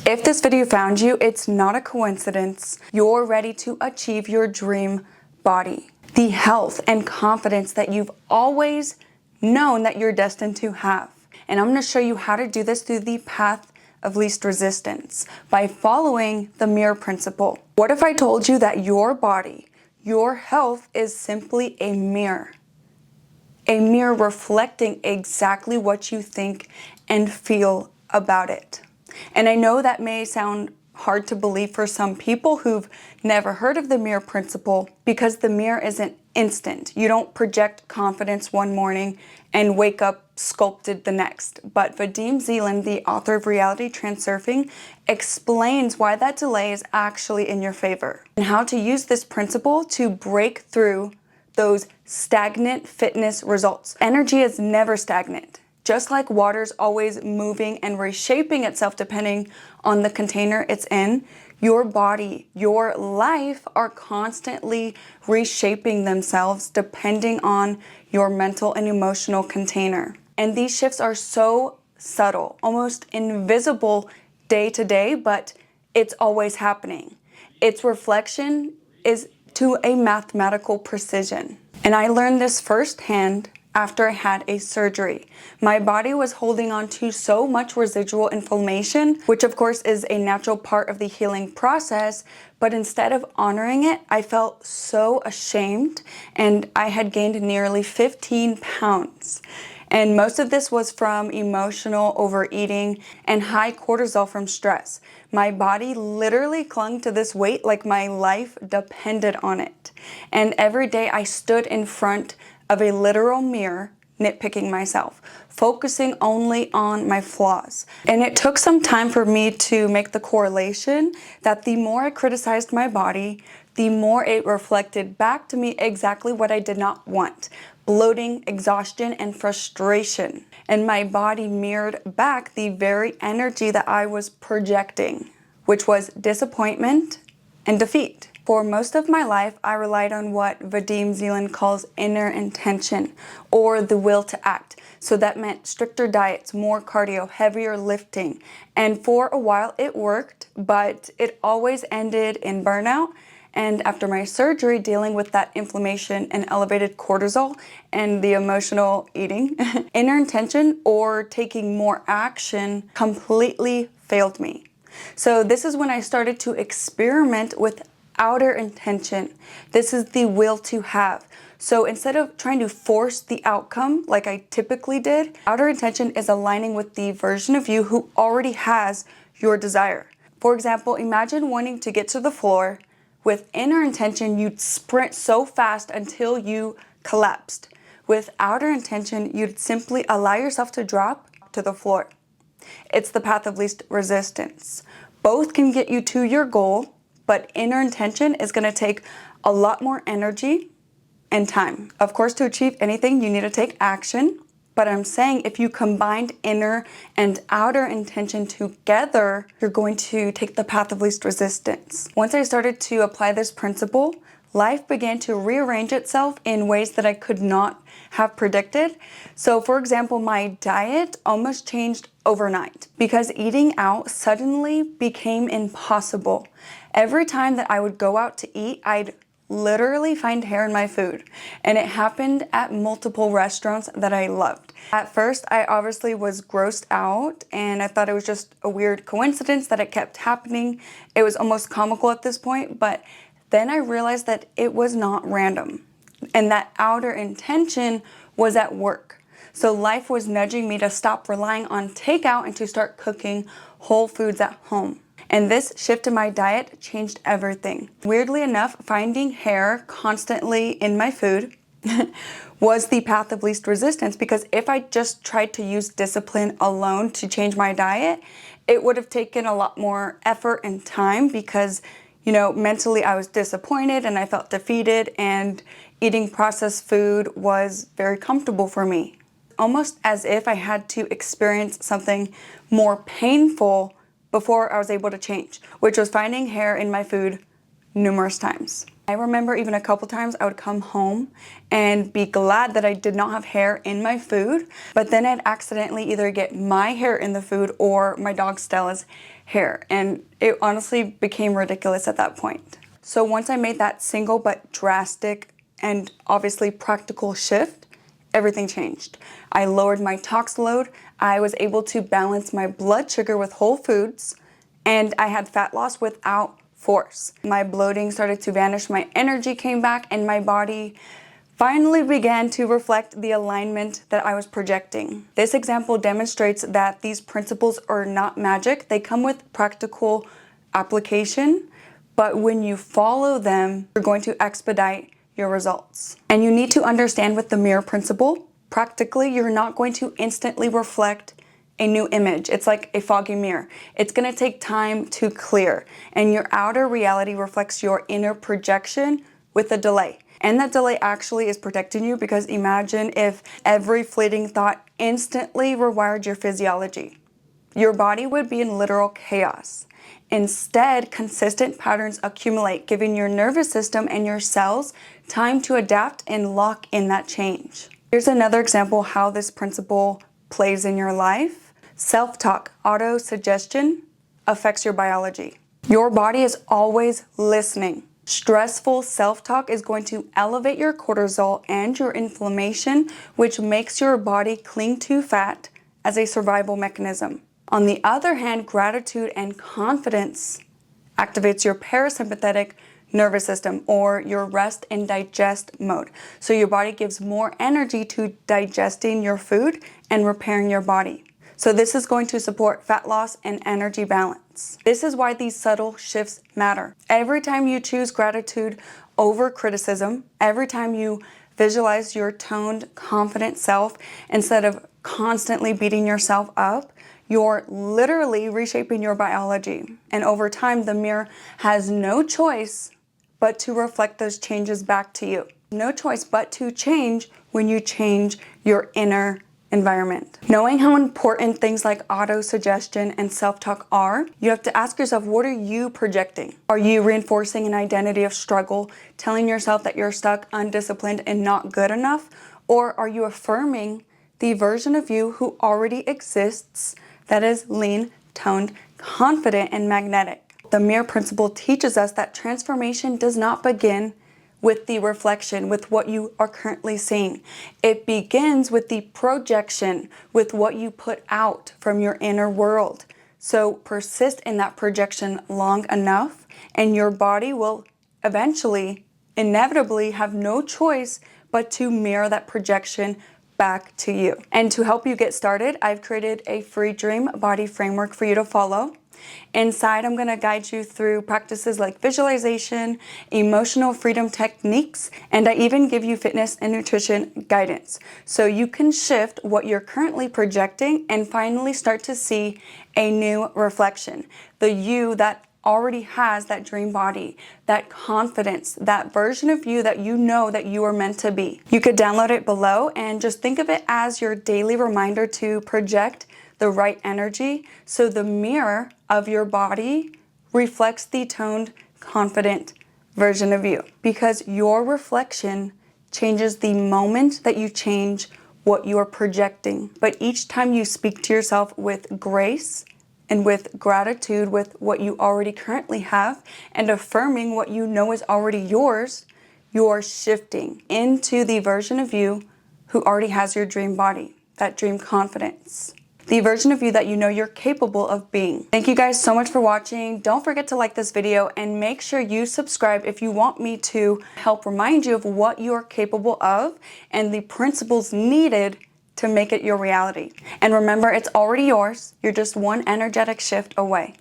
If this video found you, it's not a coincidence. You're ready to achieve your dream body. The health and confidence that you've always known that you're destined to have. And I'm going to show you how to do this through the path of least resistance by following the mirror principle. What if I told you that your body, your health is simply a mirror? A mirror reflecting exactly what you think and feel about it. And I know that may sound hard to believe for some people who've never heard of the mirror principle, because the mirror isn't instant. You don't project confidence one morning and wake up sculpted the next. But Vadim Zeland, the author of Reality Transurfing, explains why that delay is actually in your favor and how to use this principle to break through those stagnant fitness results. Energy is never stagnant. Just like water's always moving and reshaping itself depending on the container it's in, your body, your life are constantly reshaping themselves depending on your mental and emotional container. And these shifts are so subtle, almost invisible day to day, but it's always happening. Its reflection is to a mathematical precision. And I learned this firsthand after I had a surgery. My body was holding on to so much residual inflammation, which of course is a natural part of the healing process, but instead of honoring it, I felt so ashamed, and I had gained nearly 15 pounds. And most of this was from emotional overeating and high cortisol from stress. My body literally clung to this weight like my life depended on it. And every day I stood in front of a literal mirror, nitpicking myself, focusing only on my flaws. And it took some time for me to make the correlation that the more I criticized my body, the more it reflected back to me exactly what I did not want: bloating, exhaustion, and frustration. And my body mirrored back the very energy that I was projecting, which was disappointment and defeat. For most of my life, I relied on what Vadim Zeland calls inner intention, or the will to act. So that meant stricter diets, more cardio, heavier lifting. And for a while it worked, but it always ended in burnout. And after my surgery, dealing with that inflammation and elevated cortisol and the emotional eating, inner intention or taking more action completely failed me. So this is when I started to experiment with outer intention. This is the will to have. So instead of trying to force the outcome like I typically did, outer intention is aligning with the version of you who already has your desire. For example, imagine wanting to get to the floor. With inner intention, you'd sprint so fast until you collapsed. With outer intention, you'd simply allow yourself to drop to the floor. It's the path of least resistance. Both can get you to your goal, but inner intention is going to take a lot more energy and time. Of course, to achieve anything, you need to take action. But I'm saying if you combined inner and outer intention together, you're going to take the path of least resistance. Once I started to apply this principle, life began to rearrange itself in ways that I could not have predicted. So for example, my diet almost changed overnight because eating out suddenly became impossible. Every time that I would go out to eat, I'd literally find hair in my food. And it happened at multiple restaurants that I loved. At first, I obviously was grossed out and I thought it was just a weird coincidence that it kept happening. It was almost comical at this point, but then I realized that it was not random and that outer intention was at work. So life was nudging me to stop relying on takeout and to start cooking whole foods at home. And this shift in my diet changed everything. Weirdly enough, finding hair constantly in my food was the path of least resistance, because if I just tried to use discipline alone to change my diet, it would have taken a lot more effort and time because, you know, mentally I was disappointed and I felt defeated, and eating processed food was very comfortable for me. Almost as if I had to experience something more painful before I was able to change, which was finding hair in my food numerous times. I remember even a couple times I would come home and be glad that I did not have hair in my food, but then I'd accidentally either get my hair in the food or my dog Stella's hair. And it honestly became ridiculous at that point. So once I made that single but drastic and obviously practical shift, everything changed. I lowered my tox load, I was able to balance my blood sugar with whole foods, and I had fat loss without force. My bloating started to vanish, my energy came back, and my body finally began to reflect the alignment that I was projecting. This example demonstrates that these principles are not magic. They come with practical application, but when you follow them, you're going to expedite your results. And you need to understand with the mirror principle, practically, you're not going to instantly reflect a new image. It's like a foggy mirror. It's gonna take time to clear, and your outer reality reflects your inner projection with a delay. And that delay actually is protecting you, because imagine if every fleeting thought instantly rewired your physiology. Your body would be in literal chaos. Instead, consistent patterns accumulate, giving your nervous system and your cells time to adapt and lock in that change. Here's another example how this principle plays in your life. Self-talk, auto-suggestion affects your biology. Your body is always listening. Stressful self-talk is going to elevate your cortisol and your inflammation, which makes your body cling to fat as a survival mechanism. On the other hand, gratitude and confidence activates your parasympathetic nervous system, or your rest and digest mode. So your body gives more energy to digesting your food and repairing your body. So this is going to support fat loss and energy balance. This is why these subtle shifts matter. Every time you choose gratitude over criticism, every time you visualize your toned, confident self instead of constantly beating yourself up, you're literally reshaping your biology. And over time, the mirror has no choice but to reflect those changes back to you. No choice but to change when you change your inner environment. Knowing how important things like auto-suggestion and self-talk are, you have to ask yourself, what are you projecting? Are you reinforcing an identity of struggle, telling yourself that you're stuck, undisciplined, and not good enough? Or are you affirming the version of you who already exists that is lean, toned, confident, and magnetic? The mirror principle teaches us that transformation does not begin with the reflection, with what you are currently seeing. It begins with the projection, with what you put out from your inner world. So persist in that projection long enough, and your body will eventually, inevitably, have no choice but to mirror that projection back to you. And to help you get started, I've created a free dream body framework for you to follow. Inside, I'm going to guide you through practices like visualization, emotional freedom techniques, and I even give you fitness and nutrition guidance. So you can shift what you're currently projecting and finally start to see a new reflection. The you that already has that dream body, that confidence, that version of you that you know that you are meant to be. You could download it below and just think of it as your daily reminder to project the right energy, so the mirror of your body reflects the toned, confident version of you. Because your reflection changes the moment that you change what you are projecting. But each time you speak to yourself with grace and with gratitude with what you already currently have and affirming what you know is already yours, you're shifting into the version of you who already has your dream body, that dream confidence. The version of you that you know you're capable of being. Thank you guys so much for watching. Don't forget to like this video and make sure you subscribe if you want me to help remind you of what you're capable of and the principles needed to make it your reality. And remember, it's already yours. You're just one energetic shift away.